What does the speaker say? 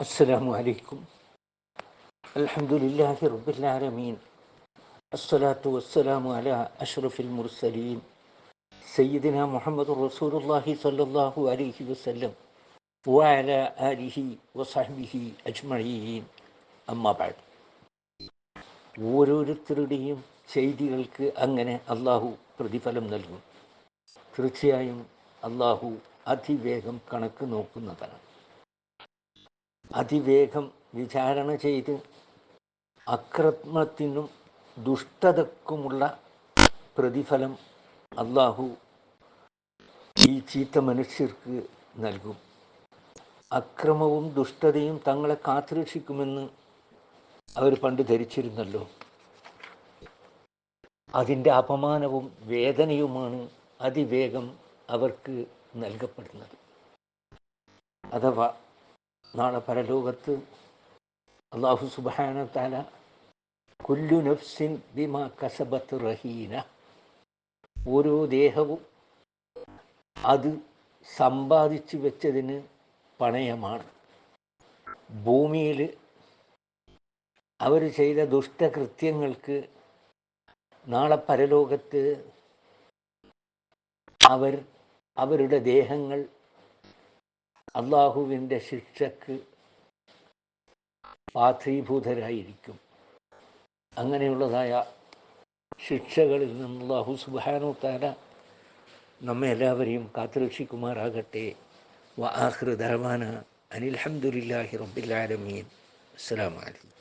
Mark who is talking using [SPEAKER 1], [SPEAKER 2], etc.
[SPEAKER 1] അസ്സലാമു അലൈക്കും. അൽഹംദുലില്ലാഹി റബ്ബിൽ ആലമീൻ. അസ്സലാത്തു വസ്സലാമു അലാ അഷ്റഫിൽ മുർസലീൻ സയ്യിദിനാ മുഹമ്മദുർ റസൂലുള്ളാഹി സ്വല്ലല്ലാഹു അലൈഹി വസല്ലം വഅലാ ആലിഹി വസഹ്ബിഹി അജ്മഈൻ. അമ്മാ ബഅദ്. ഓരോരുത്തരുടെയും ചെയ്തികൾക്ക് അങ്ങനെ അള്ളാഹു പ്രതിഫലം നൽകും. തീർച്ചയായും അള്ളാഹു അതിവേഗം കണക്ക് നോക്കുന്നതാണ്. അതിവേഗം വിചാരണ ചെയ്ത് അക്രമത്തിനും ദുഷ്ടതക്കുമുള്ള പ്രതിഫലം അള്ളാഹു ഈ ചീത്ത മനുഷ്യർക്ക് നൽകും. അക്രമവും ദുഷ്ടതയും തങ്ങളെ കാത്തുരക്ഷിക്കുമെന്ന് അവർ പണ്ട് ധരിച്ചിരുന്നല്ലോ. അതിൻ്റെ അപമാനവും വേദനയുമാണ് അതിവേഗം അവർക്ക് നൽകപ്പെടുന്നത്. അഥവാ നാളെ പരലോകത്ത് അല്ലാഹു സുബ്ഹാനഹു വ തആല കുല്ലു നഫ്സിൻ ബിമാ കസബത്ത് റഹീന, ഓരോ ദേഹവും അത് സമ്പാദിച്ചു വെച്ചതിന് പണയമാണ്. ഭൂമിയിൽ അവർ ചെയ്ത ദുഷ്ടകൃത്യങ്ങൾക്ക് നാളെ പരലോകത്ത് അവരുടെ ദേഹങ്ങൾ അള്ളാഹുവിൻ്റെ ശിക്ഷക്ക് പാത്രീഭൂതരായിരിക്കും. അങ്ങനെയുള്ളതായ ശിക്ഷകളിൽ നിന്ന് അല്ലാഹു സുബ്ഹാനഹു വ തആല നമ്മെ എല്ലാവരെയും കാത്തുരക്ഷിക്കുമാറാകട്ടെ. വ ആഖിറു ദഅവാന അനിൽ ഹംദുലില്ലാഹി റബ്ബിൽ ആലമീൻ. അസ്സലാമു അലൈക്കും.